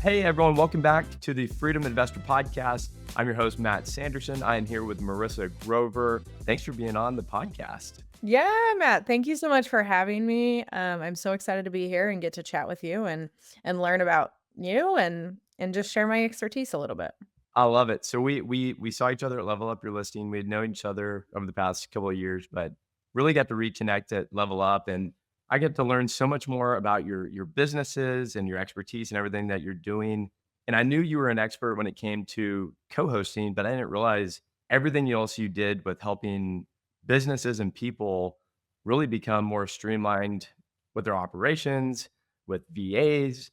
Hey everyone, welcome back to the Freedom Investor Podcast. I'm your host, Matt Sanderson. I am here with Marissa Grover. Thanks for being on the podcast. Yeah, Matt, thank you so much for having me. I'm so excited to be here and get to chat with you and learn about you and just share my expertise a little bit. I love it. So we saw each other at Level Up Your Listing. We had known each other over the past couple of years, but really got to reconnect at Level Up, and I get to learn so much more about your businesses and your expertise and everything that you're doing. And I knew you were an expert when it came to co-hosting, but I didn't realize everything else you did with helping businesses and people really become more streamlined with their operations, with VAs.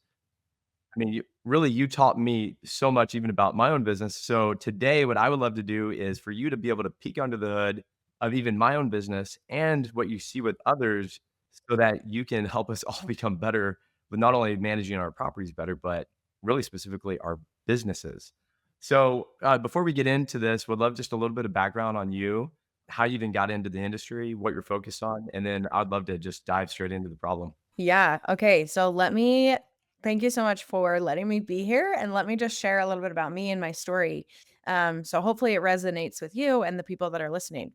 I mean, you taught me so much even about my own business. So today, what I would love to do is for you to be able to peek under the hood of even my own business and what you see with others so that you can help us all become better with not only managing our properties better, but really specifically our businesses. So before we get into this, would love just a little bit of background on you, how you even got into the industry, what you're focused on, and then I'd love to just dive straight into the problem. Yeah. Okay. So thank you so much for letting me be here and let me just share a little bit about me and my story. So hopefully it resonates with you and the people that are listening.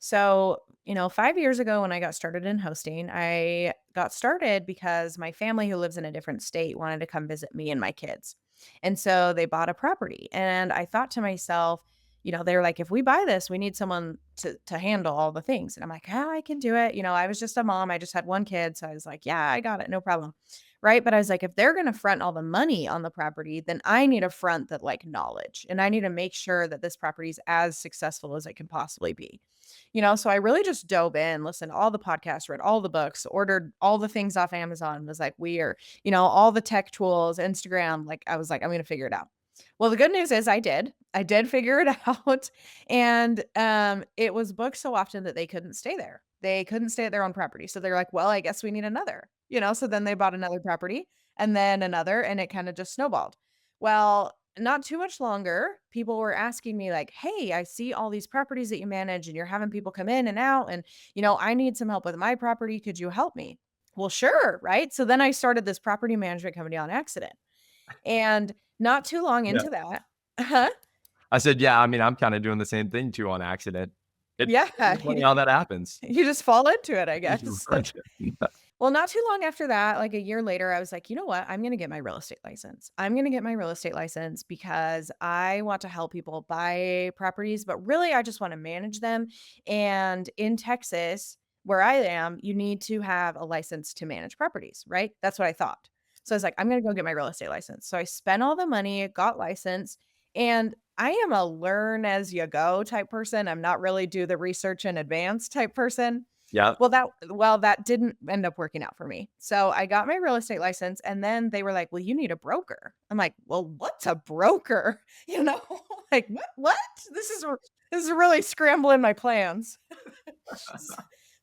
So, 5 years ago when I got started in hosting, I got started because my family who lives in a different state wanted to come visit me and my kids. And so they bought a property. And I thought to myself, they were like, if we buy this, we need someone to handle all the things. And I'm like, oh, I can do it. I was just a mom. I just had one kid. So I was like, yeah, I got it. No problem. Right. But I was like, if they're going to front all the money on the property, then I need a front that like knowledge. And I need to make sure that this property is as successful as it can possibly be. So I really just dove in, listened to all the podcasts, read all the books, ordered all the things off Amazon, was like, all the tech tools, Instagram. Like, I was like, I'm going to figure it out. Well, the good news is I did. I did figure it out. And it was booked so often that they couldn't stay there. They couldn't stay at their own property. So they're like, well, I guess we need another, so then they bought another property and then another, and it kind of just snowballed. Well, not too much longer, people were asking me like, "Hey, I see all these properties that you manage and you're having people come in and out and, I need some help with my property. Could you help me?" Well, sure, right? So then I started this property management company on accident. And not too long Yeah. into that. Huh? I said, "Yeah, I mean, I'm kinda doing the same thing too on accident." It's Yeah. kinda funny how that happens. You just fall into it, I guess. Right. Well, not too long after that, like a year later, I was like, you know what? I'm going to get my real estate license. I'm going to get my real estate license because I want to help people buy properties, but really I just want to manage them. And in Texas, where I am, you need to have a license to manage properties, right? That's what I thought. So I was like, I'm going to go get my real estate license. So I spent all the money, got licensed, and I am a learn as you go type person. I'm not really do the research in advance type person. Yeah. That didn't end up working out for me. So I got my real estate license and then they were like, "Well, you need a broker." I'm like, "Well, what's a broker?" You know? Like, "What? This is really scrambling my plans." S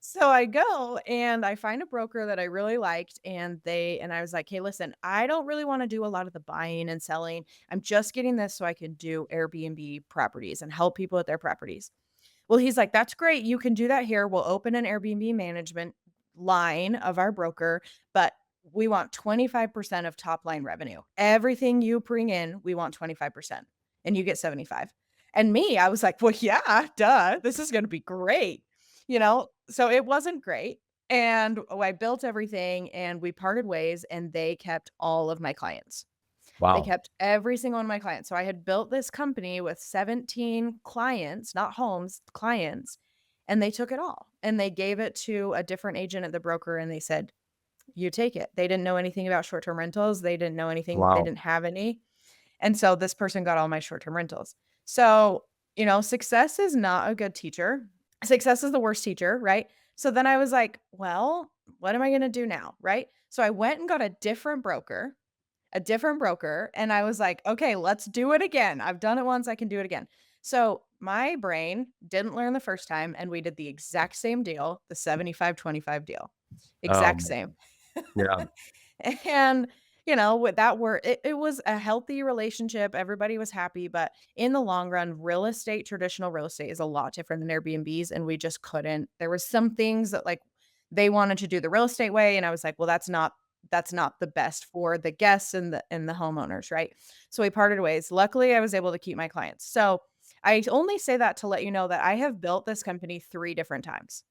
So I go and I find a broker that I really liked and I was like, "Hey, listen, I don't really wanna do a lot of the buying and selling. I'm just getting this so I can do Airbnb properties and help people with their properties." Well, he's like, "That's great. You can do that here. We'll open an Airbnb management line of our broker, but we want 25% of top line revenue. Everything you bring in, we want 25% and you get 75." And me, I was like, "Well, yeah, duh. This is going to be great." So it wasn't great. And I built everything and we parted ways and they kept all of my clients. They Wow. kept every single one of my clients. So I had built this company with 17 clients, not homes, clients, and they took it all. And they gave it to a different agent at the broker and they said, "You take it." They didn't know anything about short-term rentals. They didn't know anything. They Wow. didn't have any. And so this person got all my short-term rentals. So, success is not a good teacher. Success is the worst teacher, right? So then I was like, well, what am I going to do now? Right? So I went and got a different broker, and I was like, "Okay, let's do it again. I've done it once, I can do it again." So, my brain didn't learn the first time, and we did the exact same deal, the 75-25 deal. Exact Man. same. Yeah. And, with that word it was a healthy relationship, everybody was happy, but in the long run, traditional real estate is a lot different than Airbnbs, and we just couldn't there was some things that, like, they wanted to do the real estate way, and I was like, "Well, that's not that's not the best for the guests and the homeowners, right? So we parted ways. Luckily, I was able to keep my clients. So I only say that to let you know that I have built this company 3 different times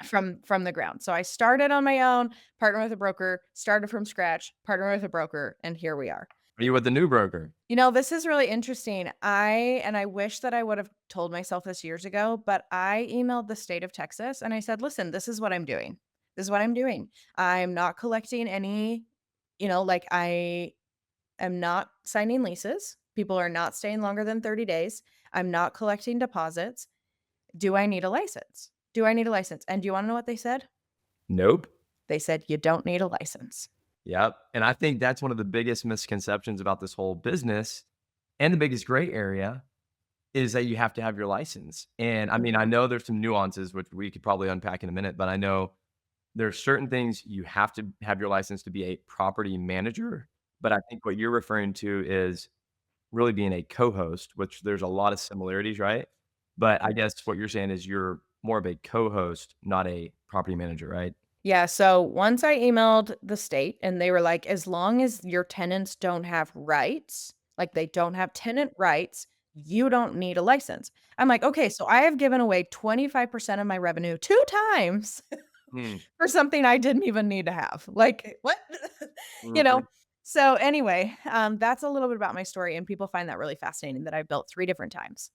from the ground. So I started on my own, partnered with a broker, started from scratch, partnered with a broker, and here we are. Are you with the new broker? This is really interesting. I wish that I would have told myself this years ago, but I emailed the state of Texas and I said, "Listen, this is what I'm doing. This is what I'm doing. I'm not collecting any, like I am not signing leases. People are not staying longer than 30 days. I'm not collecting deposits. Do I need a license? Do I need a license?" And do you want to know what they said? Nope. They said, "You don't need a license." Yep. And I think that's one of the biggest misconceptions about this whole business, and the biggest gray area is that you have to have your license. And I mean, I Mhm. know there's some nuances which we could probably unpack in a minute, but I know there are certain things you have to have your license to be a property manager. But I think what you're referring to is really being a co-host, which there's a lot of similarities, right? But I guess what you're saying is you're more of a co-host, not a property manager, right? Yeah, so once I emailed the state and they were like, as long as your tenants don't have rights, like they don't have tenant rights, you don't need a license. I'm like, okay, so I have given away 25% of my revenue 2 times Hmm. for something I didn't even need to have. Like, what? you know? Mhm. So anyway, that's a little bit about my story, and people find that really fascinating that I built 3 different times.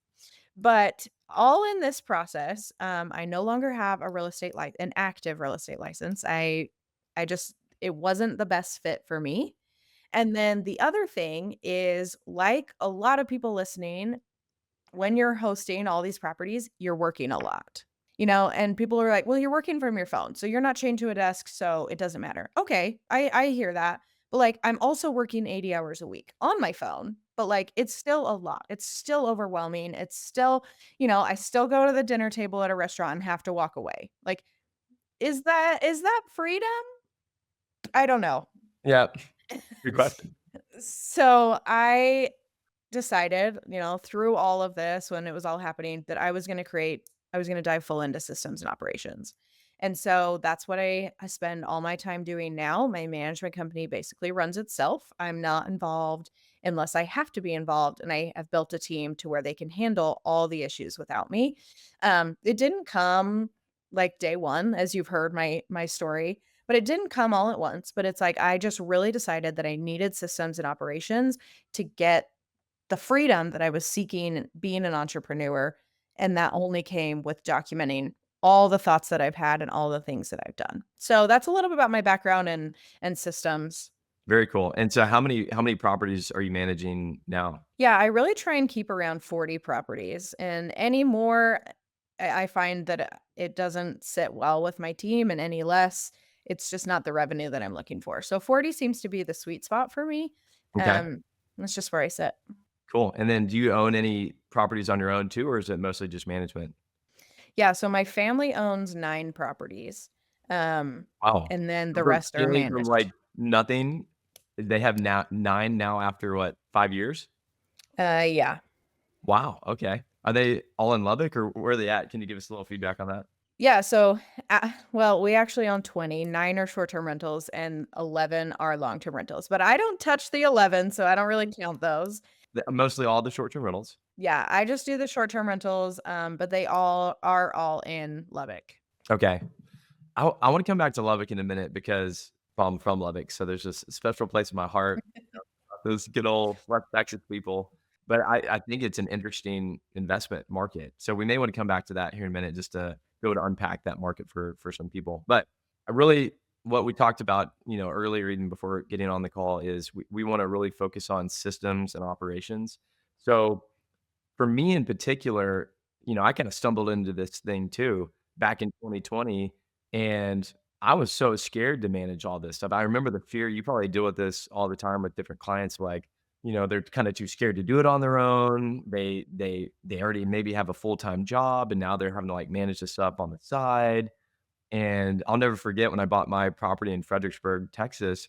But all in this process, I no longer have an active real estate license. I just it wasn't the best fit for me. And then the other thing is, like a lot of people listening, when you're hosting all these properties, you're working a lot. And people are like, "Well, you're working from your phone, so you're not chained to a desk, so it doesn't matter." Okay, I hear that. But like I'm also working 80 hours a week on my phone, but like it's still a lot. It's still overwhelming. It's still, I still go to the dinner table at a restaurant and have to walk away. Like is that freedom? I don't know. Yeah. Good question. So I decided, through all of this, when it was all happening, that I was going to dive full into systems and operations. And so that's what I spend all my time doing now. My management company basically runs itself. I'm not involved unless I have to be involved. And I have built a team to where they can handle all the issues without me. It didn't come like day one, as you've heard my story, but it didn't come all at once. But it's like I just really decided that I needed systems and operations to get the freedom that I was seeking being an entrepreneur, and that only came with documenting all the thoughts that I've had and all the things that I've done. So that's a little bit about my background and systems. Very cool. And so how many properties are you managing now? Yeah, I really try and keep around 40 properties, and any more, I find that it doesn't sit well with my team, and any less, it's just not the revenue that I'm looking for. So 40 seems to be the sweet spot for me. Okay. That's just where I sit. Cool. And then do you own any properties on your own too, or is it mostly just management? Yeah, so my family owns 9 properties, um, Wow. and then So the from rest are scaling from like managed. nothing, they have now 9 now after what, 5 years? Yeah. Wow. Okay. Are they all in Lubbock or where are they at? Can you give us a little feedback on that? Yeah, so, well, we actually own 20, 9 are short-term rentals and 11 are long-term rentals, but I don't touch the 11, so I don't really count those. Mostly all the short-term rentals. Yeah, I just do the short-term rentals, but they all are all in Lubbock. Okay. I want to come back to Lubbock in a minute because I'm from Lubbock, so there's this special place in my heart. Those good old West Texas people. But I think it's an interesting investment market. So we may want to come back to that here in a minute just to be able to unpack that market for some people. But I really what we talked about, earlier even before getting on the call is we want to really focus on systems and operations. So for me in particular, I kind of stumbled into this thing too back in 2020, and I was so scared to manage all this stuff. I remember the fear. You probably deal with this all the time with different clients, like, they're kind of too scared to do it on their own. They already maybe have a full-time job and now they're having to like manage this stuff on the side. And I'll never forget when I bought my property in Fredericksburg, Texas,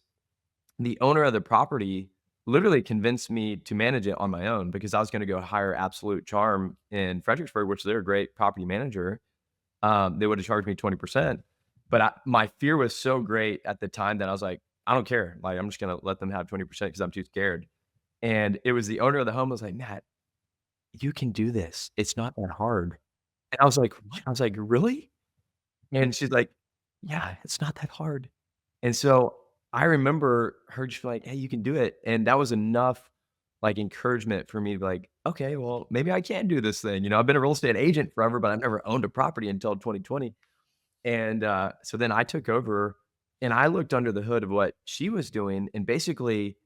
the owner of the property literally convinced me to manage it on my own because I was gonna go hire Absolute Charm in Fredericksburg, which they're a great property manager. They would have charged me 20%, but my fear was so great at the time that I was like, I don't care. Like, I'm just gonna let them have 20% because I'm too scared. And it was the owner of the home was like, Matt, you can do this. It's not that hard. And I was like, what? I was like, really? And she's like, yeah, it's not that hard. And so I remember her just like, hey, you can do it. And that was enough like encouragement for me to be like, okay, well, maybe I can do this thing. I've been a real estate agent forever, but I've never owned a property until 2020. And so then I took over and I looked under the hood of what she was doing. And basically,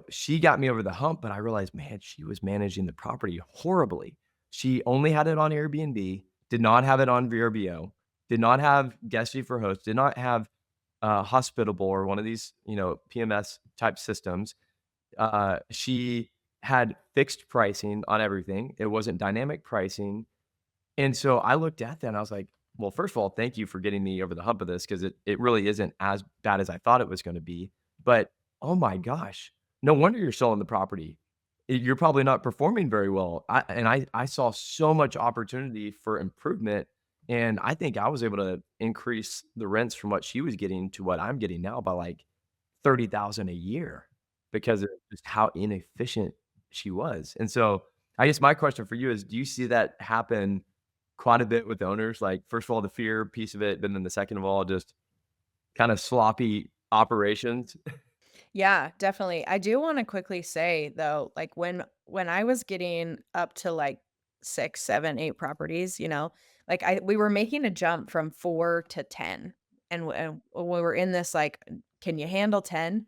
she got me over the hump, but I realized, man, she was managing the property horribly. She only had it on Airbnb, did not have it on VRBO, did not have Guesty for host, did not have Hospitable or one of these, PMS type systems. She had fixed pricing on everything. It wasn't dynamic pricing. And so I looked at that and I was like, well, first of all, thank you for getting me over the hump of this because it really isn't as bad as I thought it was going to be. But oh my gosh, no wonder you're selling the property. You're probably not performing very well. I saw so much opportunity for improvement. And I think I was able to increase the rents from what she was getting to what I'm getting now by like 30,000 a year because of just how inefficient she was. And so I guess my question for you is, do you see that happen quite a bit with owners? Like, first of all, the fear piece of it, but then the second of all, just kind of sloppy operations. Yeah, definitely. I do wanna quickly say, though, like, when I was getting up to, like, 6, 7, 8 properties, like, I we were making a jump from 4 to 10, and we were in this, like, "Can you handle 10?"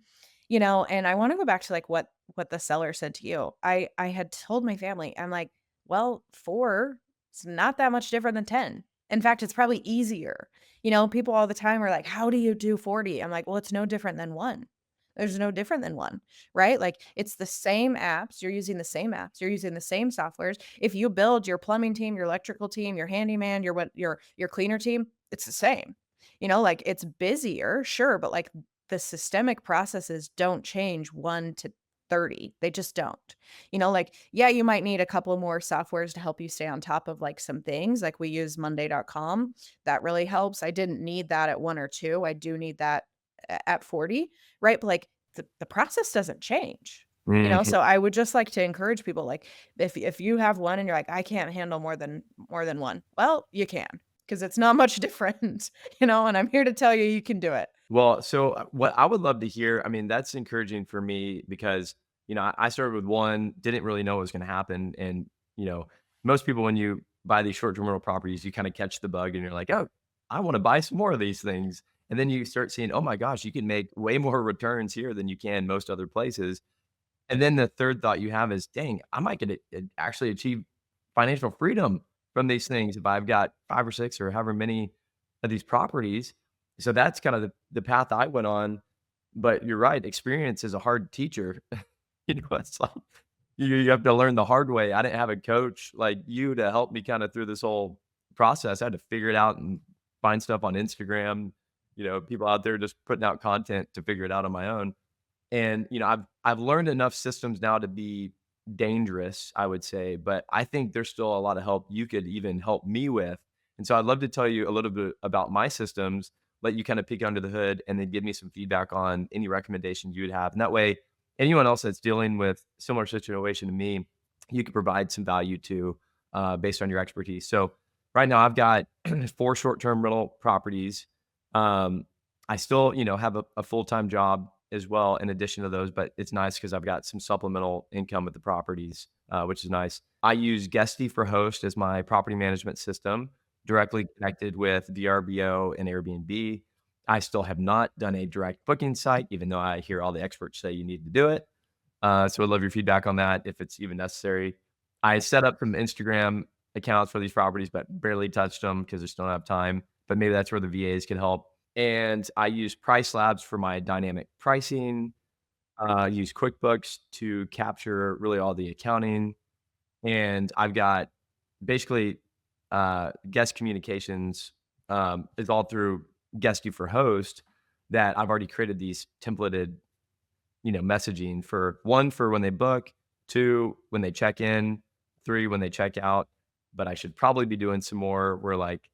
And I wanna go back to, like, what the seller said to you. I had told my family, I'm like, "Well, 4 is not that much different than 10. In fact, it's probably easier." People all the time are like, "How do you do 40?" I'm like, "Well, it's no different than 1." There's no different than one, right? Like, it's the same apps, you're using the same apps, you're using the same softwares. If you build your plumbing team, your electrical team, your handyman, your cleaner team, it's the same. Like, it's busier, sure, but, like, the systemic processes don't change 1 to 30. They just don't. Like, yeah, you might need a couple more softwares to help you stay on top of, like, some things, like, we use monday.com. That really helps. I didn't need that at 1 or 2. I do need that at 40. Right? But, like, the process doesn't change, Mhm. So I would just like to encourage people, like, if you have one and you're like, "I can't handle more than one." Well, you can, because it's not much different, and I'm here to tell you you can do it. Well, so what I would love to hear, I mean, that's encouraging for me because, I started with one, didn't really know what was going to happen. And, you know, most people, when you buy these short term rental properties, you kind of catch the bug and you're like, oh, I want to buy some more of these things. And then you start seeing, oh my gosh, you can make way more returns here than you can most other places. And then the third thought you have is, dang, I might get actually achieve financial freedom from these things if I've got 5 or 6 or however many of these properties. So that's kind of the path I went on. But you're right, experience is a hard teacher. It's like you have to learn the hard way. I didn't have a coach like you to help me kind of through this whole process. I had to figure it out and find stuff on Instagram, people out there just putting out content to figure it out on my own. And, I've learned enough systems now to be dangerous, I would say, but I think there's still a lot of help you could even help me with. And so I'd love to tell you a little bit about my systems, let you kind of peek under the hood and then give me some feedback on any recommendations you would have. And that way, anyone else that's dealing with similar situation to me, you could provide some value to based on your expertise. So right now I've got 4 short-term rental properties. Um, I still, have a full-time job as well in addition to those, but it's nice because I've got some supplemental income with the properties, which is nice. I use Guesty for host as my property management system, directly connected with VRBO and Airbnb. I still have not done a direct booking site, even though I hear all the experts say you need to do it. So I'd love your feedback on that if it's even necessary. I set up some Instagram accounts for these properties, but barely touched them because I just don't have time. But maybe that's where the VAs can help. And I use Price Labs for my dynamic pricing. Use QuickBooks to capture really all the accounting. And I've got basically guest communications is all through Guest You for Host that I've already created these templated messaging for one for when they book, two when they check in, three when they check out. But I should probably be doing some more where like,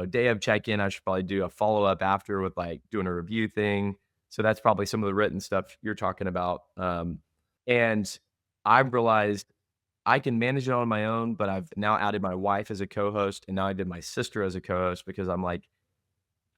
day of check in, I should probably do a follow up after with like doing a review thing. So that's probably some of the written stuff you're talking about. And I've realized I can manage it on my own, but I've now added my wife as a co-host, and now I did my sister as a co-host because I'm like,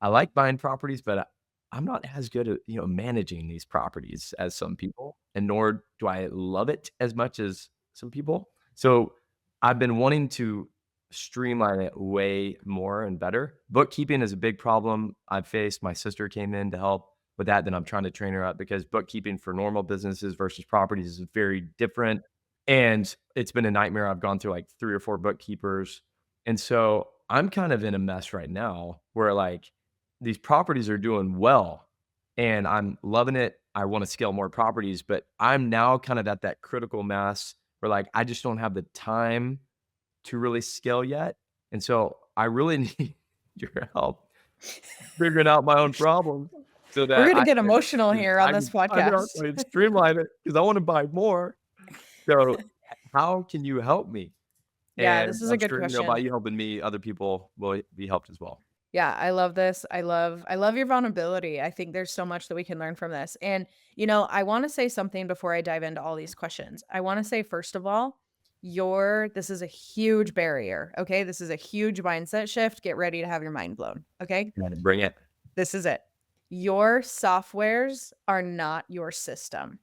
I like buying properties, but I'm not as good at, managing these properties as some people, and nor do I love it as much as some people. So I've been wanting to streamline it way more and better. Bookkeeping is a big problem I've faced. My sister came in to help with that. Then I'm trying to train her up because bookkeeping for normal businesses versus properties is very different. And it's been a nightmare. I've gone through like 3 or 4 bookkeepers. And so I'm kind of in a mess right now where like these properties are doing well and I'm loving it. I want to scale more properties, but I'm now kind of at that critical mass where like I just don't have the time to really scale yet. And so I really need your help figuring out my own problems so We're that gonna I get can emotional just here on this I know, podcast. and streamline it because I want to buy more. So how can you help me? Yeah, And this is a I'm good sure, by question. you helping me, other people will be helped as well. Yeah, I love this. I love your vulnerability. I think there's so much that we can learn from this. And I want to say something before I dive into all these questions. I want to say first of all, this is a huge barrier, okay? This is a huge mindset shift. Get ready to have your mind blown, okay? Bring it. This is it. Your softwares are not your system.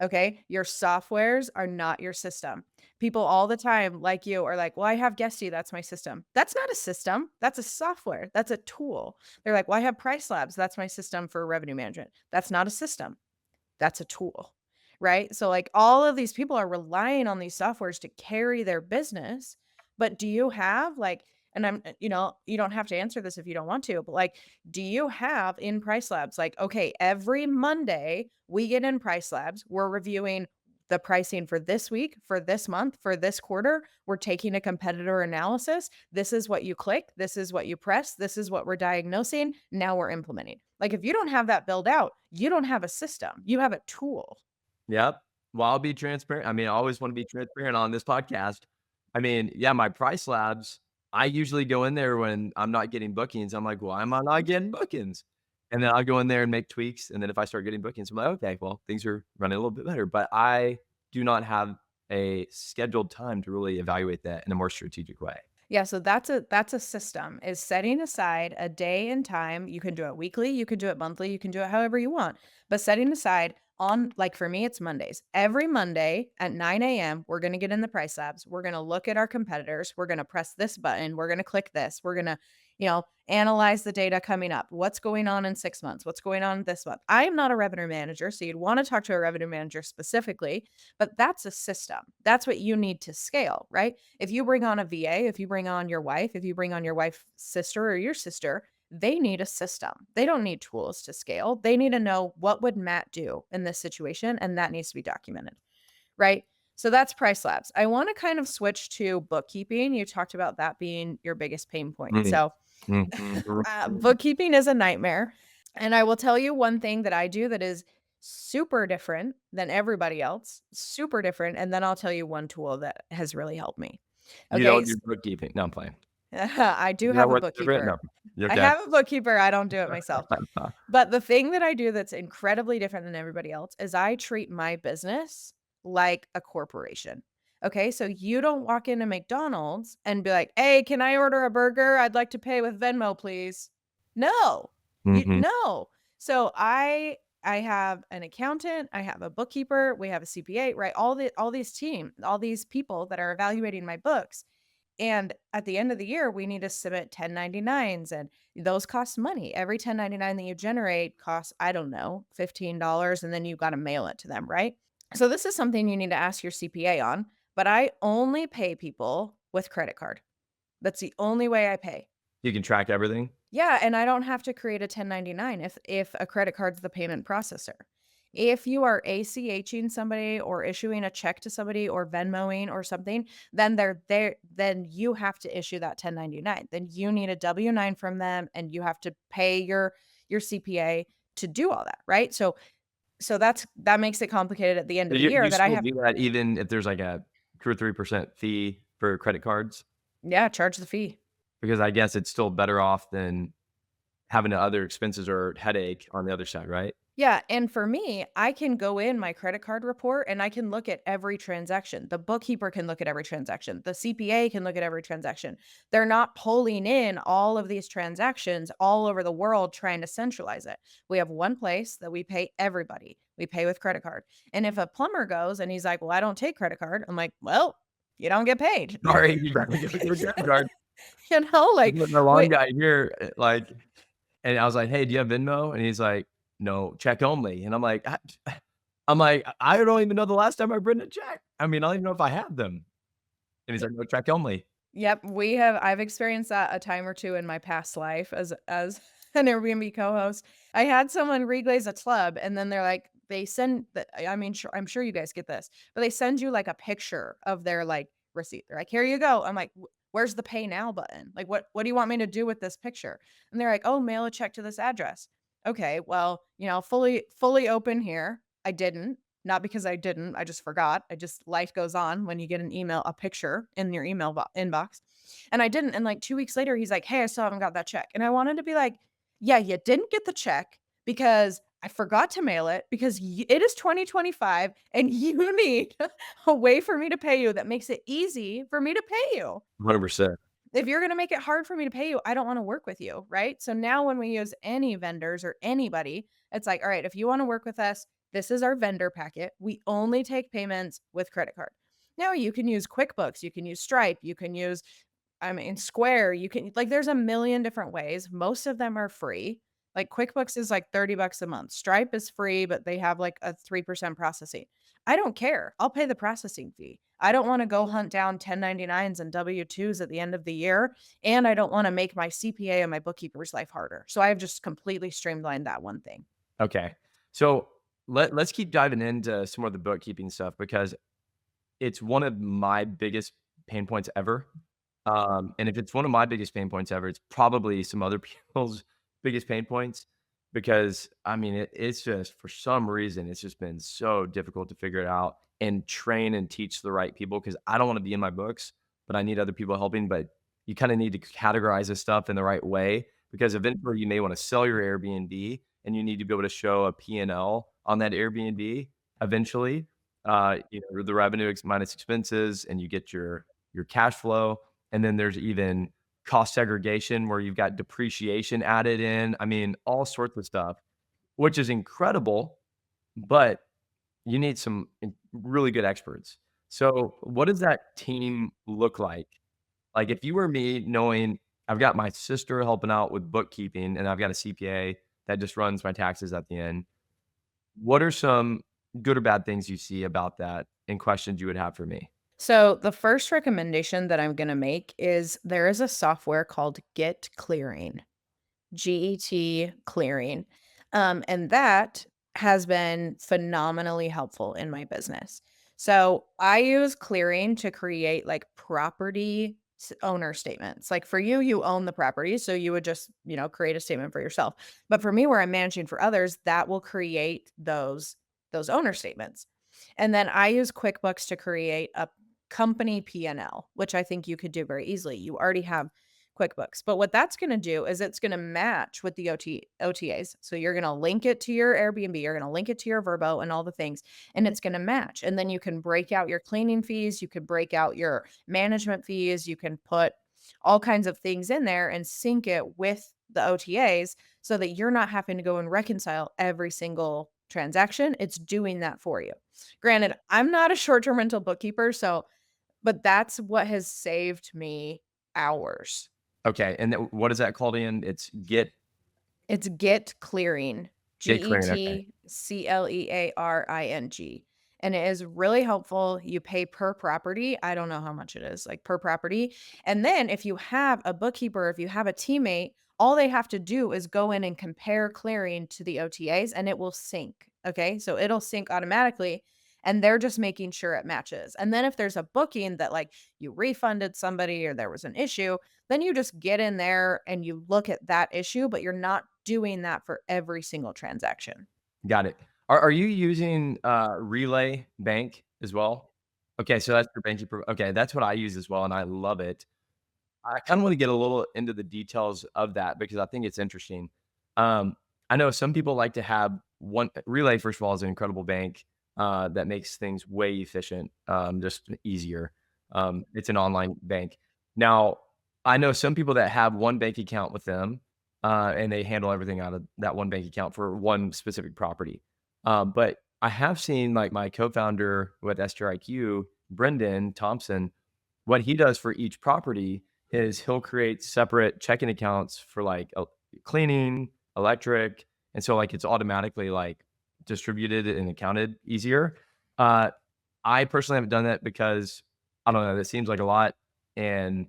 Okay? Your softwares are not your system. People all the time like you are like, "Well, I have Guesty, that's my system." That's not a system. That's a software. That's a tool. They're like, "Well, I have Price Labs, that's my system for revenue management." That's not a system. That's a tool. Right? So like all of these people are relying on these softwares to carry their business, but do you have like and you don't have to answer this if you don't want to, but like, do you have in Price Labs, like, okay, every Monday we get in Price Labs, we're reviewing the pricing for this week, for this month, for this quarter. We're taking a competitor analysis. This is what you click. This is what you press. This is what we're diagnosing. Now we're implementing. Like, if you don't have that built out, you don't have a system. You have a tool. Yep. Well, I'll be transparent. I mean, I always want to be transparent on this podcast. I mean, yeah, my Price Labs, I usually go in there when I'm not getting bookings. I'm like, why am I not getting bookings? And then I'll go in there and make tweaks. And then if I start getting bookings, I'm like, okay, well, things are running a little bit better. But I do not have a scheduled time to really evaluate that in a more strategic way. Yeah, so that's a system, is setting aside a day and time. You can do it weekly, you can do it monthly, you can do it however you want. But setting aside on like for me, it's Mondays. Every Monday at 9 a.m., we're gonna get in the Price Labs. We're gonna look at our competitors. We're gonna press this button. We're gonna click this. We're gonna, analyze the data coming up. What's going on in 6 months? What's going on this month? I am not a revenue manager, so you'd want to talk to a revenue manager specifically, but that's a system. That's what you need to scale, right? If you bring on a VA, if you bring on your wife, if you bring on your wife's sister or your sister, they need a system. They don't need tools to scale. They need to know, what would Matt do in this situation, and that needs to be documented, right? So that's Price Labs. I want to kind of switch to bookkeeping. You talked about that being your biggest pain point. Mhm. So Mhm. bookkeeping is a nightmare. And I will tell you one thing that I do that is super different than everybody else, super different. And then I'll tell you one tool that has really helped me. You Okay. don't do bookkeeping. No, I'm playing. I do Is that have a what's different? bookkeeper. No. You I okay? have a bookkeeper. I don't do it myself. But the thing that I do that's incredibly different than everybody else is I treat my business like a corporation. Okay, so you don't walk into McDonald's and be like, "Hey, can I order a burger? I'd like to pay with Venmo, please." No. You Mhm. no. So I have an accountant, I have a bookkeeper, we have a CPA, right? All these people that are evaluating my books. And at the end of the year, we need to submit 1099s, and those cost money. Every 1099 that you generate costs, I don't know, $15, and then you got to mail it to them, right? So this is something you need to ask your CPA on, but I only pay people with credit card. That's the only way I pay. You can track everything? Yeah, and I don't have to create a 1099 if a credit card's the payment processor. If you are ACHing somebody or issuing a check to somebody or Venmoing or something, then they're there. Then you have to issue that 1099. Then you need a W-9 from them, and you have to pay your CPA to do all that, right? So that makes it complicated at the end So of the you year that I still have. do that even if there's like a 2 or 3% fee for credit cards? Yeah, charge the fee. Because I guess it's still better off than having the other expenses or headache on the other side, right? Yeah, and for me, I can go in my credit card report and I can look at every transaction. The bookkeeper can look at every transaction. The CPA can look at every transaction. They're not pulling in all of these transactions all over the world trying to centralize it. We have one place that we pay everybody. We pay with credit card. And if a plumber goes and he's like, "Well, I don't take credit card." I'm like, "Well, you don't get paid." Sorry, you better give me your credit card. Like The we one guy here, like, and I was like, "Hey, do you have Venmo?" And he's like, "No, check only." And I'm like, I'm like, "I don't even know the last time I printed a check. I mean, I don't even know if I have them." And he's like, "No, check only." Yep, I've experienced that a time or 2 in my past life as an Airbnb co-host. I had someone reglaze a club and then they're like they send the I mean, sure I'm sure you guys get this, but they send you like a picture of their like receipt. They're like, "Here you go." I'm like, Where's the pay now button? Like what do you want me to do with this picture?" And they're like, "Oh, mail a check to this address." Okay, well, fully open here. I didn't. Not because I didn't, I just forgot. I just life goes on when you get an email a picture in your inbox, and I didn't, and, like, 2 weeks later, he's like, "Hey, I still haven't got that check," and I wanted to be like, "Yeah, you didn't get the check because I forgot to mail it because it is 2025, and you need a way for me to pay you that makes it easy for me to pay you. 100%. If you're gonna make it hard for me to pay you, I don't wanna work with you, right?" So now when we use any vendors or anybody, it's like, "All right, if you wanna work with us, this is our vendor packet. We only take payments with credit card." Now you can use QuickBooks, you can use Stripe, you can use Square, you can like, there's a million different ways. Most of them are free. Like, QuickBooks is, like, 30 bucks a month. Stripe is free, but they have, like, a 3% processing. I don't care. I'll pay the processing fee. I don't wanna go hunt down 1099s and W-2s at the end of the year, and I don't wanna make my CPA and my bookkeeper's life harder. So I've just completely streamlined that one thing. Okay. So let's keep diving into some more of the bookkeeping stuff because it's one of my biggest pain points ever. And if it's one of my biggest pain points ever, it's probably some other people's biggest pain points because I mean, it's just for some reason, it's just been so difficult to figure it out and train and teach the right people because I don't want to be in my books, but I need other people helping. But you kind of need to categorize this stuff in the right way because eventually you may want to sell your Airbnb and you need to be able to show a P&L on that Airbnb eventually. The revenue minus expenses, and you get your cash flow. And then there's even cost segregation where you've got depreciation added in. I mean, all sorts of stuff, which is incredible, but you need some really good experts. So, what does that team look like? Like, if you were me, knowing I've got my sister helping out with bookkeeping and I've got a CPA that just runs my taxes at the end, what are some good or bad things you see about that and questions you would have for me? So the first recommendation that I'm gonna make is there is a software called Get Clearing. GET Clearing. And that has been phenomenally helpful in my business. So I use Clearing to create like owner statements. Like for you, you own the property. So you would just, create a statement for yourself. But for me, where I'm managing for others, that will create those owner statements. And then I use QuickBooks to create a company P&L, which I think you could do very easily. You already have QuickBooks. But what that's going to do is it's going to match with the OTAs. So you're going to link it to your Airbnb, you're going to link it to your Verbo and all the things, and it's going to match. And then you can break out your cleaning fees, you could break out your management fees, you can put all kinds of things in there and sync it with the OTAs so that you're not having to go and reconcile every single transaction. It's doing that for you. Granted, I'm not a short-term rental bookkeeper, but that's what has saved me hours. Okay, and then what is that called again? It's It's Get Clearing, get clearing, okay. Getclearing, and it is really helpful. You pay per property. I don't know how much it is, like per property. And then if you have a bookkeeper, if you have a teammate, all they have to do is go in and compare clearing to the OTAs and it will sync. Okay. So it'll sync automatically and they're just making sure it matches. And then if there's a booking that like you refunded somebody or there was an issue, then you just get in there and you look at that issue, but you're not doing that for every single transaction. Got it. Are you using, Relay Bank as well? Okay, so that's your banking okay, that's what I use as well, and I love it. I kinda wanna get a little into the details of that because I think it's interesting. Um, I know some people like to have one Relay, first of all, is an incredible bank that makes things way efficient, just easier. It's an online bank. Now, I know some people that have one bank account with them, and they handle everything out of that one bank account for one specific property. But I have seen like my co-founder with STRIQ, Brendan Thompson, what he does for each property is he'll create separate checking accounts for like cleaning, electric, and so like it's automatically like distributed and accounted easier. Uh, I personally haven't done that because I don't know, that seems like a lot, and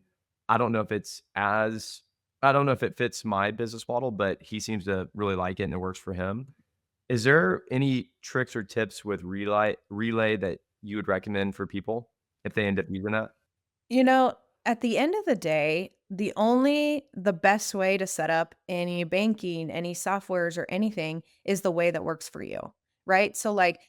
I don't know if it's as I don't know if it fits my business model, but he seems to really like it and it works for him. Is there any tricks or tips with Relay that you would recommend for people if they end up using that? You know, at the end of the day, the best way to set up any banking, any softwares or anything is the way that works for you, right? So like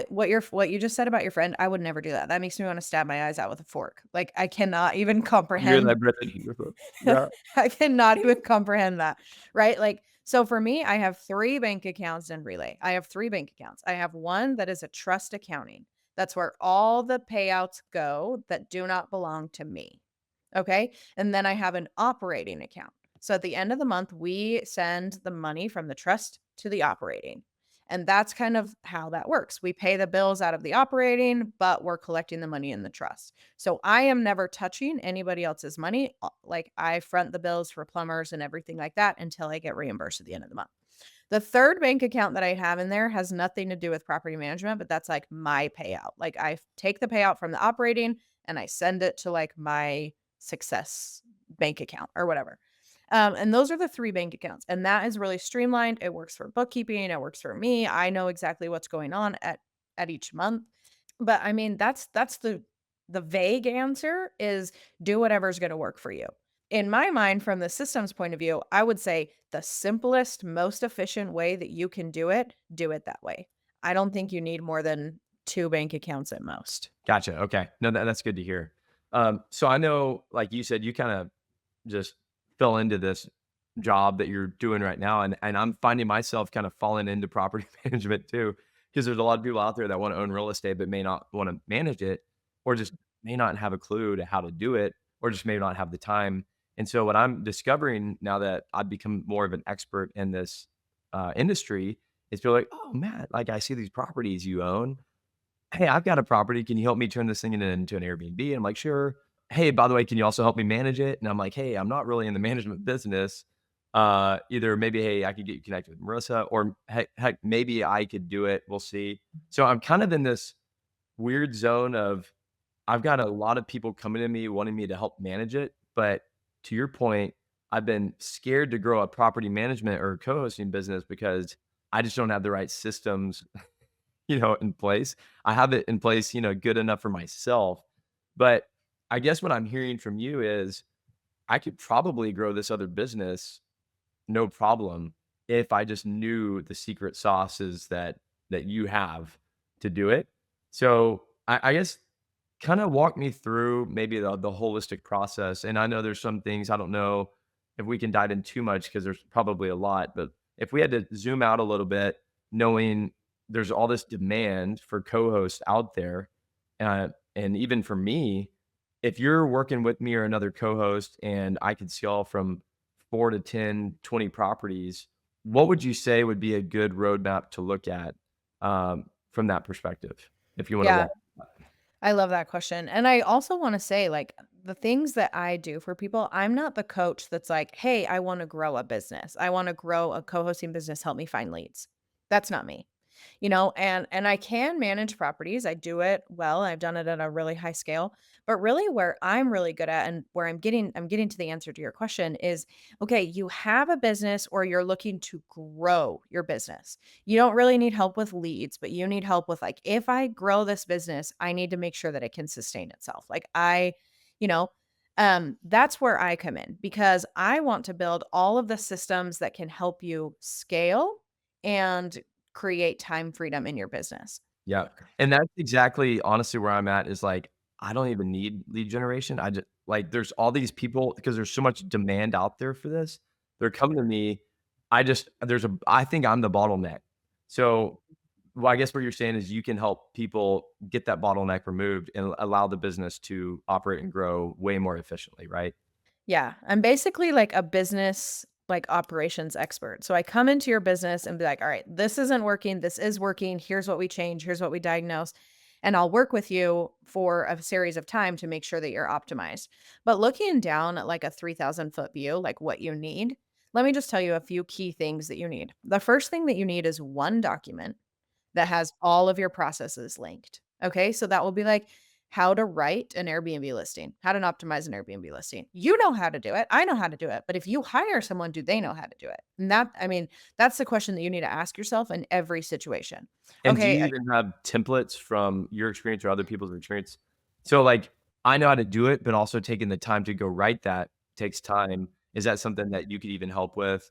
what you just said about your friend, I would never do that. That makes me want to stab my eyes out with a fork. Like I cannot even You're comprehend that Brendan. Yeah. I cannot even comprehend that, right? Like, so for me, I have 3 bank accounts in Relay. I have 3 bank accounts. I have one that is a trust accounting. That's where all the payouts go that do not belong to me. Okay. And then I have an operating account. So at the end of the month, we send the money from the trust to the operating. And that's kind of how that works. We pay the bills out of the operating, but we're collecting the money in the trust. So I am never touching anybody else's money. Like I front the bills for plumbers and everything like that until I get reimbursed at the end of the month. The third bank account that I have in there has nothing to do with property management, but that's like my payout. Like I take the payout from the operating and I send it to like my success bank account or whatever. And those are the 3 bank accounts. And that is really streamlined. It works for bookkeeping. It works for me. I know exactly what's going on at each month. But I mean, that's the vague answer is do whatever's going to work for you. In my mind, from the systems point of view, I would say the simplest, most efficient way that you can do it that way. I don't think you need more than 2 bank accounts at most. Gotcha. Okay. No, that's good to hear. So I know, like you said, you kind of just fell into this job that you're doing right now, and I'm finding myself kind of falling into property management too, because there's a lot of people out there that want to own real estate but may not want to manage it, or just may not have a clue to how to do it, or just may not have the time. And so what I'm discovering now that I've become more of an expert in this industry is feel like, oh Matt, like I see these properties you own. Hey, I've got a property. Can you help me turn this thing into an Airbnb? And I'm like, sure. Hey, by the way, can you also help me manage it? And I'm like, hey, I'm not really in the management business. Either maybe, hey, I could get you connected with Marissa, or heck, maybe I could do it. We'll see. So I'm kind of in this weird zone of I've got a lot of people coming to me wanting me to help manage it. But to your point, I've been scared to grow a property management or co-hosting business because I just don't have the right systems in place. I have it in place, good enough for myself. But I guess what I'm hearing from you is I could probably grow this other business no problem if I just knew the secret sauces that you have to do it. So I guess kind of walk me through maybe the holistic process. And I know there's some things I don't know if we can dive in too much because there's probably a lot, but if we had to zoom out a little bit, knowing there's all this demand for co-hosts out there, and even for me, if you're working with me or another co-host and I could scale from 4 to 10, 20 properties, what would you say would be a good roadmap to look at from that perspective? If you want to Yeah. walk. I love that question. And I also want to say, like, the things that I do for people, I'm not the coach that's like, hey, I want to grow a business. I want to grow a co hosting business. Help me find leads. That's not me. And I can manage properties. I do it well. I've done it at a really high scale. But really where I'm really good at and where I'm getting to the answer to your question is okay, you have a business or you're looking to grow your business. You don't really need help with leads, but you need help with like if I grow this business, I need to make sure that it can sustain itself. Like you know, that's where I come in because I want to build all of the systems that can help you scale and create time freedom in your business. Yeah, and that's exactly honestly where I'm at is, like, I don't even need lead generation. I just like, there's all these people because there's so much demand out there for this. They're coming to me. I think I'm the bottleneck. So, well, I guess what you're saying is you can help people get that bottleneck removed and allow the business to operate and grow way more efficiently, right? Yeah, I'm basically like a business like operations expert. So I come into your business and be like, "All right, this isn't working, this is working. Here's what we change, here's what we diagnose." And I'll work with you for a series of time to make sure that you're optimized. But looking down at like a 3,000-foot view, like what you need, let me just tell you a few key things that you need. The first thing that you need is one document that has all of your processes linked. Okay. So that will be like how to write an Airbnb listing, how to optimize an Airbnb listing. You know how to do it. I know how to do it. But if you hire someone, do they know how to do it? And that, I mean, that's the question that you need to ask yourself in every situation. And do Okay. you even have templates from your experience or other people's experience? So, like, I know how to do it, but also taking the time to go write that takes time. Is that something that you could even help with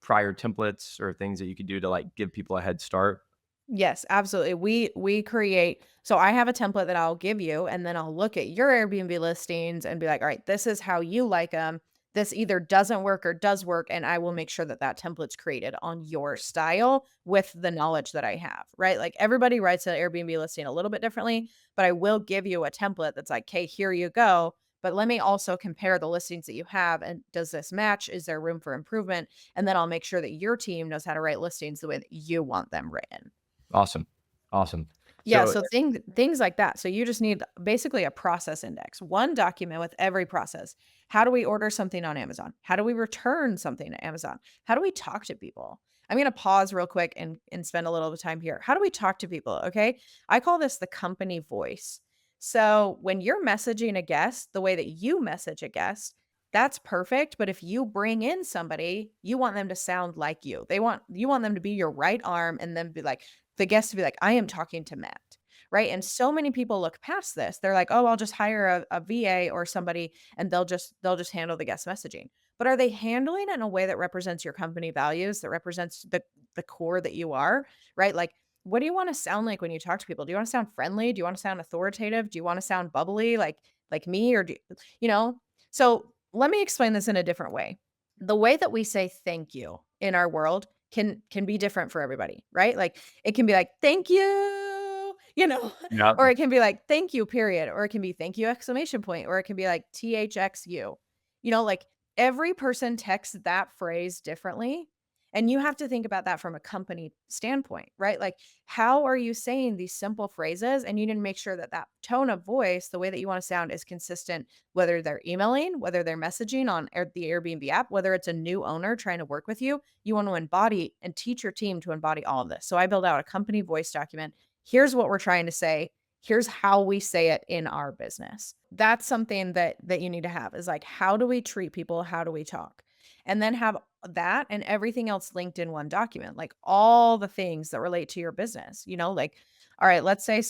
prior templates or things that you could do to like give people a head start? Yes, absolutely. We create so I have a template that I'll give you and then I'll look at your Airbnb listings and be like, "All right, this is how you like them. This either doesn't work or does work," and I will make sure that that template's created on your style with the knowledge that I have, right? Like everybody writes an Airbnb listing a little bit differently, but I will give you a template that's like, "Okay, here you go." But let me also compare the listings that you have and does this match? Is there room for improvement? And then I'll make sure that your team knows how to write listings the way that you want them written. Awesome. Awesome. Yeah, So, so things like that. So you just need basically a process index, one document with every process. How do we order something on Amazon? How do we return something to Amazon? How do we talk to people? I'm going to pause real quick and spend a little bit of time here. How do we talk to people? Okay. I call this the company voice. So when you're messaging a guest, the way that you message a guest, that's perfect. But if you bring in somebody, you want them to sound like you. You want them to be your right arm and then be like, the guest to be like, "I am talking to Matt," right? And so many people look past this. They're like, "Oh, I'll just hire a VA or somebody and they'll just handle the guest messaging." But are they handling it in a way that represents your company values, that represents the core that you are, right? Like, what do you want to sound like when you talk to people? Do you want to sound friendly? Do you want to sound authoritative? Do you want to sound bubbly like me or do you know? So, let me explain this in a different way. The way that we say thank you in our world can be different for everybody, right? Like it can be like, "Thank you," yeah. or it can be like, "Thank you, period," or it can be "Thank you," exclamation point, or it can be like THXU. Like every person texts that phrase differently. And you have to think about that from a company standpoint, right? Like, how are you saying these simple phrases? And you need to make sure that that tone of voice, the way that you want to sound, is consistent, whether they're emailing, whether they're messaging on the Airbnb app, whether it's a new owner trying to work with you. You want to embody and teach your team to embody all of this. So I build out a company voice document. Here's what we're trying to say. Here's how we say it in our business. That's something that you need to have is like, how do we treat people? How do we talk? And then have that and everything else linked in one document, like all the things that relate to your business, like, all right, let's say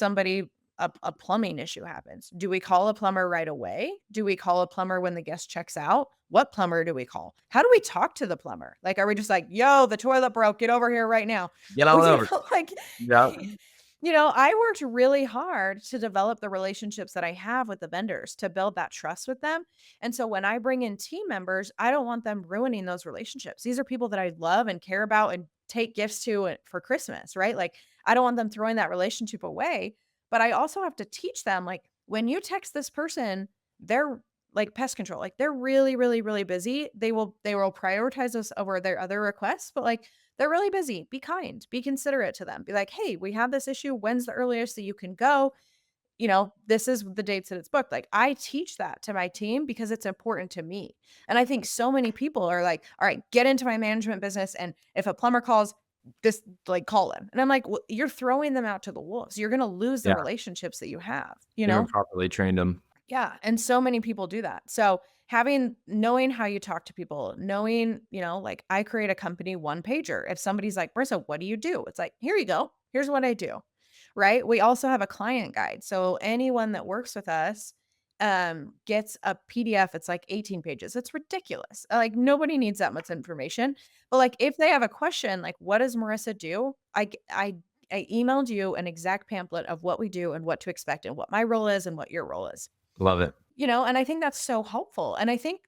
a plumbing issue happens. Do we call a plumber right away? Do we call a plumber when the guest checks out? What plumber do we call? How do we talk to the plumber? Like, are we just like, yo, the toilet broke, get over here right now? Get Or, on over. like, Yeah. I worked really hard to develop the relationships that I have with the vendors to build that trust with them. And so when I bring in team members, I don't want them ruining those relationships. These are people that I love and care about and take gifts to for Christmas, right? Like, I don't want them throwing that relationship away. But I also have to teach them, like, when you text this person, they're like pest control, like they're really, really, really busy. They will prioritize us over their other requests, but like they're really busy. Be kind, be considerate to them. Be like, "Hey, we have this issue. When's the earliest that you can go? This is the dates that it's booked." Like I teach that to my team because it's important to me. And I think so many people are like, "All right, get into my management business. And if a plumber calls, this like call him." And I'm like, well, you're throwing them out to the wolves. You're going to lose the Yeah. relationships that you have, You haven't properly trained them. Yeah, and so many people do that. So, knowing how you talk to people, knowing, like I create a company one pager. If somebody's like, "Marissa, what do you do?" It's like, "Here you go. Here's what I do." Right? We also have a client guide. So, anyone that works with us gets a PDF. It's like 18 pages. It's ridiculous. Like nobody needs that much information. But like if they have a question, like what does Marissa do? I emailed you an exact pamphlet of what we do and what to expect and what my role is and what your role is. Love it. And I think that's so helpful. And I think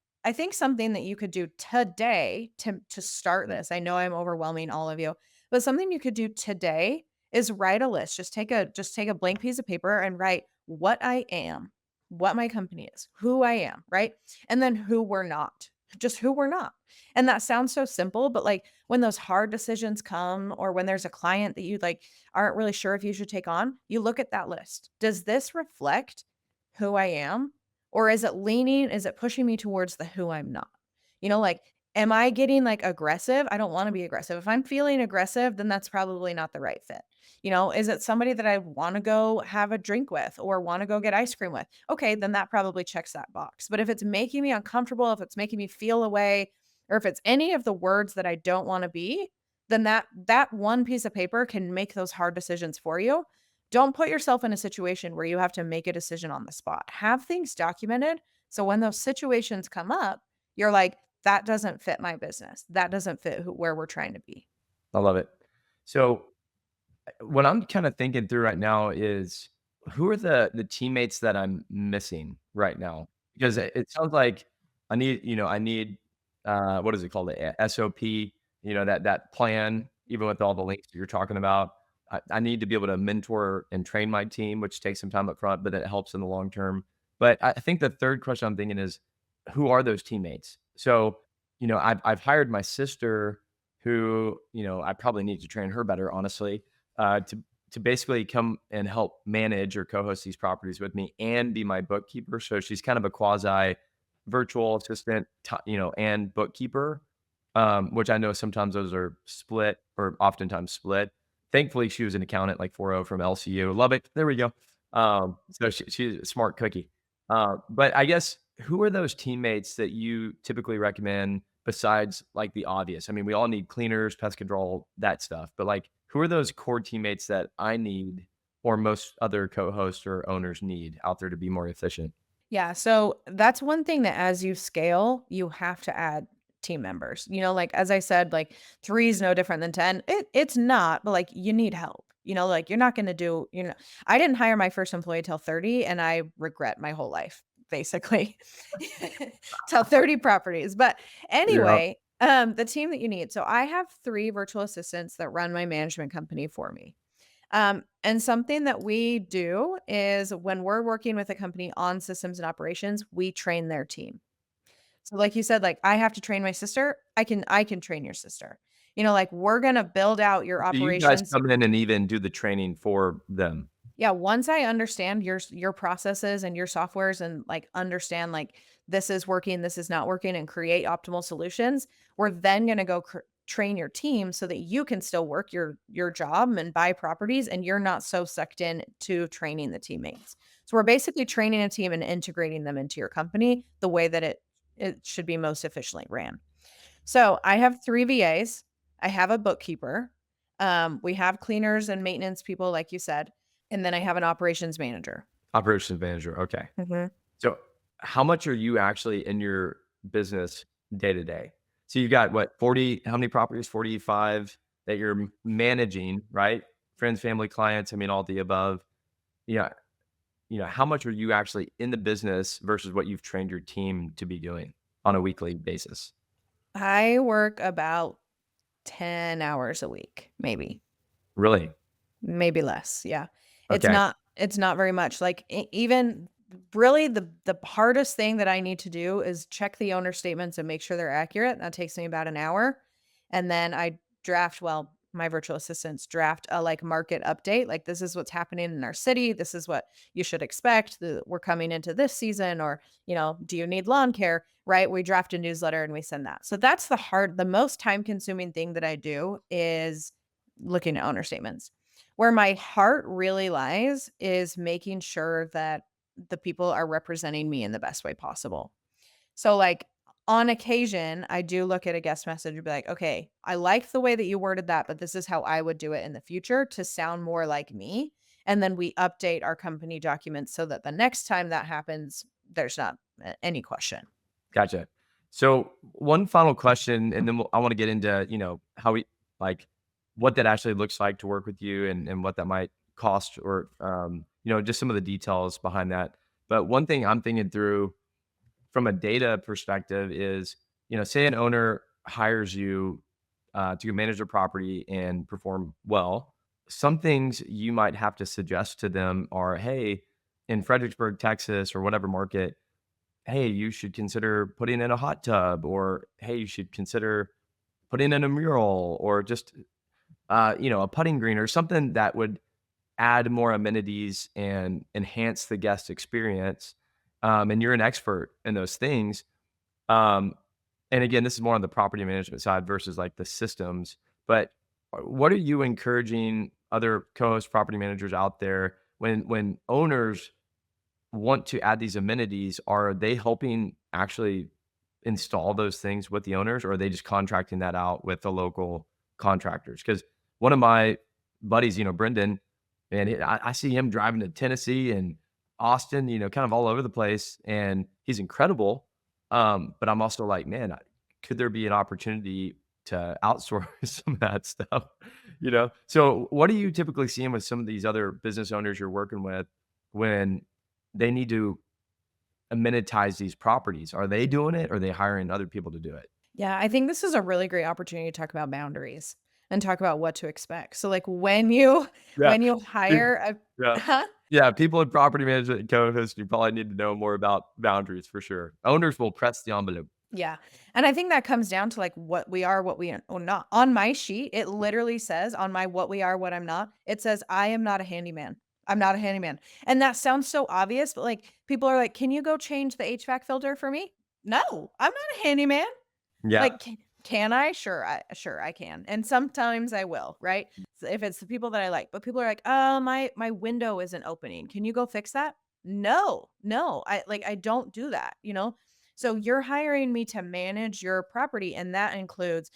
something that you could do today to start this. I know I'm overwhelming all of you, But something you could do today is write a list. Just take a blank piece of paper and write what I am, what my company is, who I am, right? And then who we're not. Just who we're not. And that sounds so simple, but like when those hard decisions come or when there's a client that you like aren't really sure if you should take on, you look at that list. Does this reflect who I am? Or is it pushing me towards the who I'm not? Like, am I getting like aggressive? I don't want to be aggressive. If I'm feeling aggressive, then that's probably not the right fit. Is it somebody that I want to go have a drink with or want to go get ice cream with? Okay, then that probably checks that box. But if it's making me uncomfortable, if it's making me feel away, or if it's any of the words that I don't want to be, then that one piece of paper can make those hard decisions for you. Don't put yourself in a situation where you have to make a decision on the spot. Have things documented so when those situations come up, you're like, that doesn't fit my business. That doesn't fit where we're trying to be. I love it. So what I'm kind of thinking through right now is who are the teammates that I'm missing right now? Because it sounds like I need what is it called? A SOP, that plan, even with all the links that you're talking about. I need to be able to mentor and train my team, which takes some time up front, but it helps in the long term. But I think the third question I'm thinking is who are those teammates? So, I've hired my sister who, I probably need to train her better, honestly, to basically come and help manage or co-host these properties with me and be my bookkeeper. So she's kind of a quasi virtual assistant, and bookkeeper, which I know sometimes those are split or oftentimes split. Thankfully, she was an accountant like 4.0 from LCU. Love it. There we go. So she's a smart cookie. But I guess who are those teammates that you typically recommend besides like the obvious? I mean, we all need cleaners, pest control, that stuff. But like, who are those core teammates that I need or most other co-hosts or owners need out there to be more efficient? Yeah, so that's one thing that as you scale, you have to add team members. Like as I said, like 3 is no different than 10. It's not, but like you need help. Like you're not going to I didn't hire my first employee till 30 and I regret my whole life basically. Till 30 properties. But Yeah. anyway, the team that you need. So I have 3 virtual assistants that run my management company for me. And something that we do is when we're working with a company on systems and operations, we train their team. So like you said, like I have to train my sister, I can train your sister. Like we're going to build out your So you guys operations. come in and even do the training for them. Yeah, once I understand your processes and your softwares and like understand like this is working, this is not working and create optimal solutions, we're then going to go train your team so that you can still work your job and buy properties and you're not so sucked in to training the teammates. So we're basically training a team and integrating them into your company the way that it should be most efficiently ran. So I have 3 VAs. I have a bookkeeper. We have cleaners and maintenance people, like you said. And then I have an operations manager. Operations manager. Okay. Mhm. So how much are you actually in your business day to day? So you've got what, 40, how many properties? 45 that you're managing, right? Friends, family, clients, I mean, all the above. Yeah. How much are you actually in the business versus what you've trained your team to be doing on a weekly basis? I work about 10 hours a week, maybe. Really? Maybe less, yeah. Okay. It's not very much, like, even really the hardest thing that I need to do is check the owner statements and make sure they're accurate, that takes me about an hour, and then my virtual assistants draft a, like, market update, like, "This is what's happening in our city, this is what you should expect, we're coming into this season," or, "Do you need lawn care?" Right? We draft a newsletter and we send that. So that's the most time-consuming thing that I do is looking at owner statements. Where my heart really lies is making sure that the people are representing me in the best way possible. So, like, on occasion, I do look at a guest message and be like, okay, I like the way that you worded that, but this is how I would do it in the future to sound more like me. And then we update our company documents so that the next time that happens, there's not any question. Gotcha. So one final question, and then I want to get into, how we like what that actually looks like to work with you and what that might cost or, just some of the details behind that. But one thing I'm thinking through from a data perspective is, say an owner hires you to manage their property and perform well, some things you might have to suggest to them are, hey, in Fredericksburg, Texas, or whatever market, hey, you should consider putting in a hot tub, or hey, you should consider putting in a mural, or just a putting green or something that would add more amenities and enhance the guest experience. And you're an expert in those things. Um, and again, this is more on the property management side versus like the systems. But what are you encouraging other co-host property managers out there when owners want to add these amenities? Are they helping actually install those things with the owners, or are they just contracting that out with the local contractors? Because one of my buddies, Brendan, and I see him driving to Tennessee and Austin, kind of all over the place, and he's incredible. But I'm also like, man, could there be an opportunity to outsource some of that stuff? So what are you typically seeing with some of these other business owners you're working with when they need to amenitize these properties? Are they doing it, or are they hiring other people to do it? Yeah, I think this is a really great opportunity to talk about boundaries and talk about what to expect. So like when you Yeah. when you Pe hire a yeah. huh? Yeah, people in property management and co-hosts, you probably need to know more about boundaries for sure. Owners will press the envelope. Yeah. And I think that comes down to like what we are, what we are not. On my sheet, it literally says on my what we are, what I'm not, it says, I am not a handyman. I'm not a handyman. And that sounds so obvious, but like people are like, can you go change the HVAC filter for me? No, I'm not a handyman. Yeah. Like, can I? Sure I can. And sometimes I will, right? So if it's the people that I like. But people are like, "Oh, my window isn't opening. Can you go fix that?" No. No. I don't do that, you know? So you're hiring me to manage your property and that includes,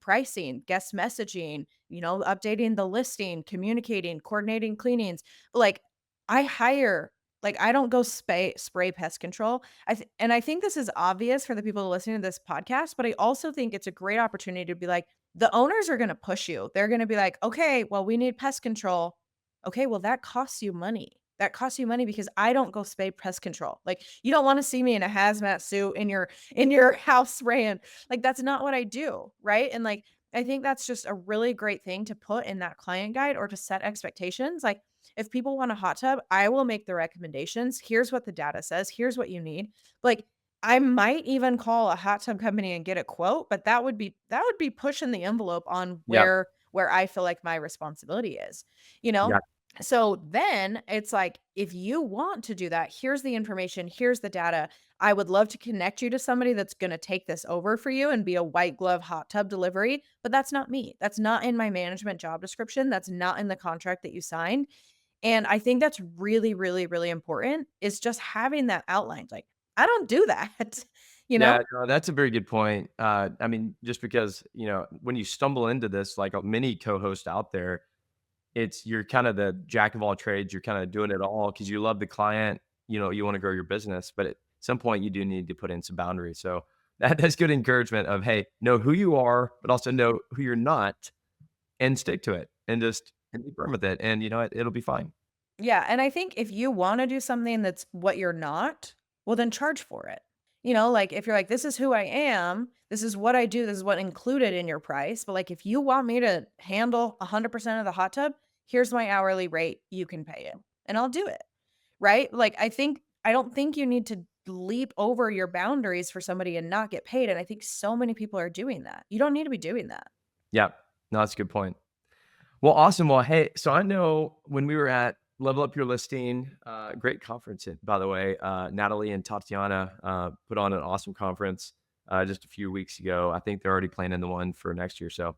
pricing, guest messaging, updating the listing, communicating, coordinating cleanings. Like I hire I don't go spray pest control. I think this is obvious for the people listening to this podcast, but I also think it's a great opportunity to be like, the owners are going to push you. They're going to be like, okay, well, we need pest control. Okay, well, that costs you money. That costs you money because I don't go spray pest control. Like, you don't want to see me in a hazmat suit in your house spraying. Like, that's not what I do, right? And like, I think that's just a really great thing to put in that client guide or to set expectations. Like, if people want a hot tub, I will make the recommendations. Here's what the data says. Here's what you need. Like I might even call a hot tub company and get a quote, but that would be pushing the envelope on Yeah. where I feel like my responsibility is, you know? Yeah. So then it's like, if you want to do that, here's the information, here's the data. I would love to connect you to somebody that's going to take this over for you and be a white glove hot tub delivery. But that's not me. That's not in my management job description. That's not in the contract that you signed. And I think that's really, really, really important is just having that outlined. Like, I don't do that, you Yeah, know? no, that's a very good point. I mean, just because, when you stumble into this, like many co-hosts out there, you're kind of the jack of all trades. You're kind of doing it all because you love the client. You want to grow your business, but at some point you do need to put in some boundaries. So that's good encouragement of, hey, know who you are, but also know who you're not, and stick to it, and be firm with it. And it'll be fine. Yeah. And I think if you want to do something that's what you're not, well, then charge for it. Like if you're like, this is who I am, this is what I do, this is what included in your price. But like, if you want me to handle 100% of the hot tub, here's my hourly rate. You can pay it and I'll do it. Right? Like, I don't think you need to leap over your boundaries for somebody and not get paid, and I think so many people are doing that. You don't need to be doing that. Yeah, no, that's a good point. Well, awesome. Well, hey, so I know when we were at Level Up Your Listing, great conference, by the way. Natalie and Tatiana put on an awesome conference just a few weeks ago. I think they're already planning the one for next year. So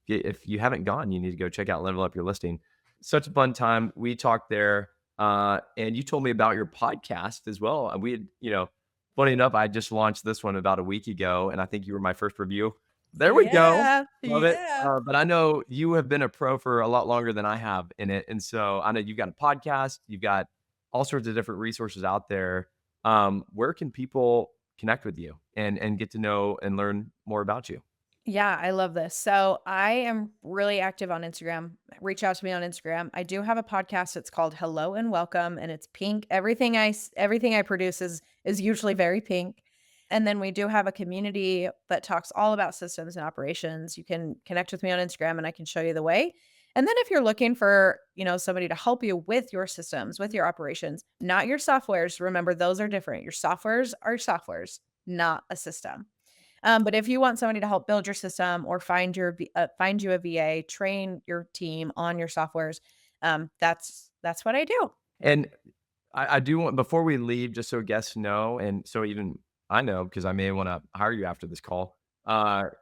if you haven't gone, you need to go check out Level Up Your Listing. Such a fun time. We talked there, and you told me about your podcast as well. And we had, funny enough, I just launched this one about a week ago, and I think you were my first review. There we go. Yeah, Love it. yeah. But I know you have been a pro for a lot longer than I have in it. And so I know you've got a podcast, you've got all sorts of different resources out there. Where can people connect with you and get to know and learn more about you? Yeah, I love this. So, I am really active on Instagram. Reach out to me on Instagram. I do have a podcast, it's called Hello and Welcome, and it's pink. Everything I produce is usually very pink. And then we do have a community that talks all about systems and operations. You can connect with me on Instagram and I can show you the way. And then if you're looking for, somebody to help you with your systems, with your operations, not your softwares, remember those are different. Your softwares are softwares, not a system. But if you want somebody to help build your system or find you a VA, train your team on your softwares, that's what I do. And I do want, before we leave, just so guests know, and so even I know, because I may want to hire you after this call,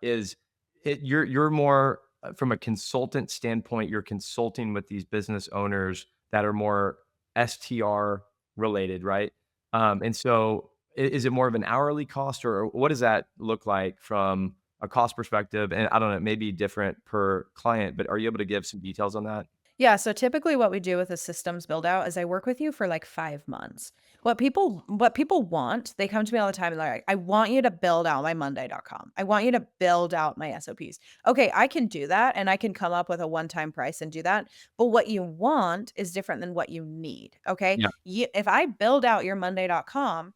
is you're more from a consultant standpoint, you're consulting with these business owners that are more STR related, right? And so is it more of an hourly cost, or what does that look like from a cost perspective? And I don't know, it may be different per client, but are you able to give some details on that? Yeah, so typically what we do with a systems build out is I work with you for like 5 months. What people want, they come to me all the time and they're like, "I want you to build out my monday.com. I want you to build out my SOPs." Okay, I can do that and I can come up with a one-time price and do that, but what you want is different than what you need, okay? Yeah. If I build out your monday.com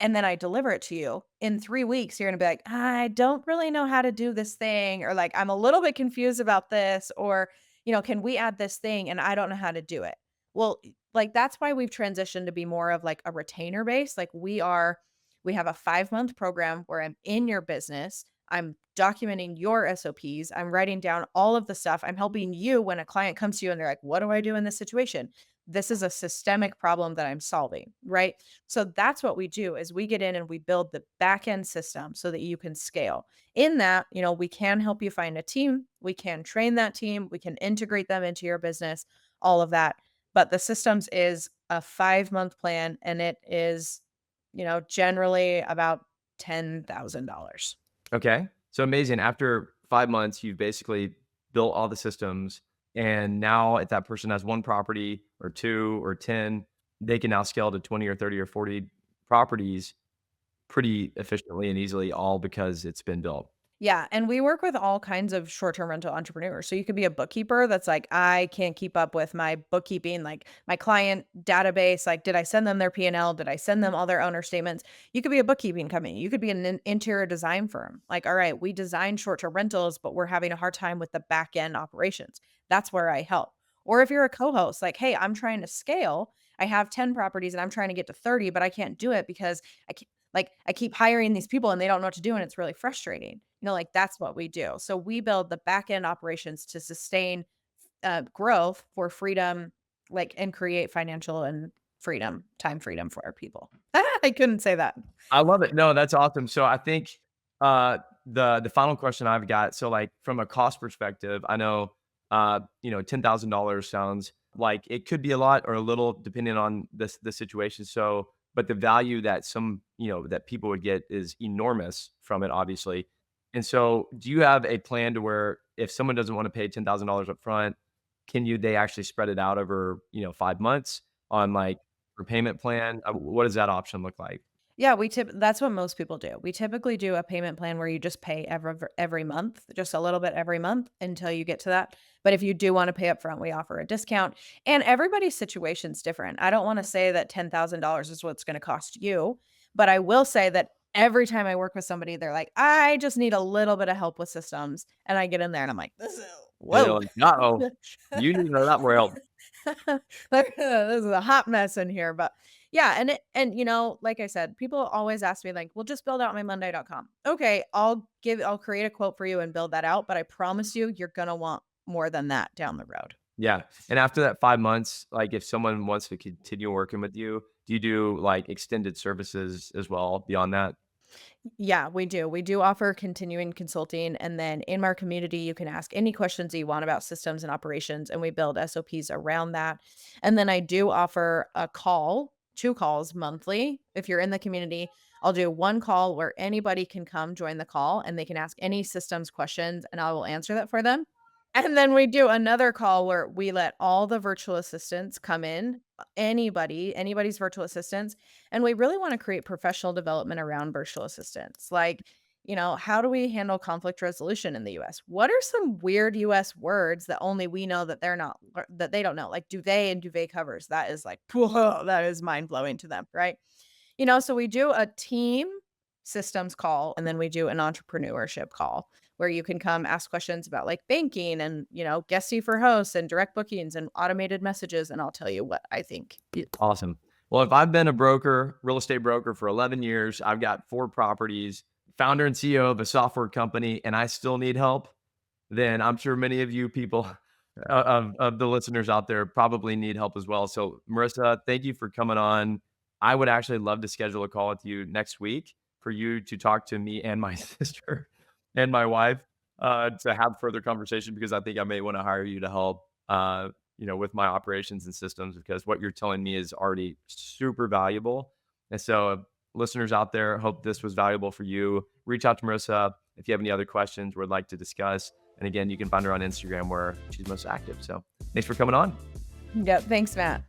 and then I deliver it to you, in 3 weeks, you're gonna be like, "I don't really know how to do this thing," or like, "I'm a little bit confused about this," or, "Can we add this thing and I don't know how to do it." Well, like, that's why we've transitioned to be more of like a retainer base. Like, we have a 5-month program where I'm in your business, I'm documenting your SOPs, I'm writing down all of the stuff, I'm helping you when a client comes to you and they're like, "What do I do in this situation?" This is a systemic problem that I'm solving, right? So that's what we do is we get in and we build the back end system so that you can scale. In that, we can help you find a team, we can train that team, we can integrate them into your business, all of that. But the systems is a 5-month plan and it is, generally about $10,000. Okay. So amazing. After 5 months, you've basically built all the systems, and now if that person has 1 property or 2 or 10, they can now scale to 20 or 30 or 40 properties pretty efficiently and easily, all because it's been built. Yeah, and we work with all kinds of short-term rental entrepreneurs. So you could be a bookkeeper that's like, I can't keep up with my bookkeeping, like my client database. Like, did I send them their P&L? Did I send them all their owner statements? You could be a bookkeeping company. You could be an interior design firm. Like, all right, we design short-term rentals, but we're having a hard time with the back end operations. That's where I help. Or if you're a co-host, like, hey, I'm trying to scale. I have 10 properties and I'm trying to get to 30, but I can't do it because I keep hiring these people and they don't know what to do and it's really frustrating. Like that's what we do. So we build the back end operations to sustain growth for freedom, like and create financial and freedom, time freedom for our people. I couldn't say that. I love it. No, that's awesome. So I think the final question I've got, so like from a cost perspective, I know $10,000 sounds like it could be a lot or a little depending on the situation. So, but the value that that people would get is enormous from it, obviously. And so, do you have a plan to where if someone doesn't want to pay $10,000 up front, they actually spread it out over 5 months on like repayment plan? What does that option look like? Yeah, that's what most people do. We typically do a payment plan where you just pay every month, just a little bit every month until you get to that. But if you do want to pay up front, we offer a discount. And everybody's situation's different. I don't want to say that $10,000 is what's going to cost you, but I will say that every time I work with somebody, they're like, "I just need a little bit of help with systems." And I get in there and I'm like, "This is And they're whoa." like, "Uh-oh, you need a lot more help." This is a hot mess in here, but yeah, and like I said, people always ask me like, "Well, just build out my monday.com." Okay, I'll create a quote for you and build that out, but I promise you you're going to want more than that down the road. Yeah, and after that 5 months, like, if someone wants to continue working with you, do you do, like, extended services as well beyond that? Yeah, we do. We do offer continuing consulting. And then in our community, you can ask any questions that you want about systems and operations, and we build SOPs around that. And then I do offer 2 calls monthly. If you're in the community, I'll do 1 call where anybody can come join the call and they can ask any systems questions and I will answer that for them. And then we do another call where we let all the virtual assistants come in, anybody's virtual assistants, and we really wanna create professional development around virtual assistants. Like, how do we handle conflict resolution in the US? What are some weird US words that only we know that that they don't know? Like duvet and duvet covers. That is mind blowing to them, right? So we do a team systems call, and then we do an entrepreneurship call where you can come ask questions about like banking and, guesty for hosts and direct bookings and automated messages. And I'll tell you what I think. Awesome. Well, if I've been a broker, real estate broker for 11 years, I've got 4 properties, founder and CEO of a software company, and I still need help, then I'm sure many of you people of the listeners out there probably need help as well. So, Marissa, thank you for coming on. I would actually love to schedule a call with you next week for you to talk to me and my sister and my wife to have further conversation, because I think I may want to hire you to help with my operations and systems, because what you're telling me is already super valuable. And so, listeners out there, hope this was valuable for you. Reach out to Marissa if you have any other questions or would like to discuss. And again, you can find her on Instagram where she's most active. So thanks for coming on. Yep. Thanks, Matt.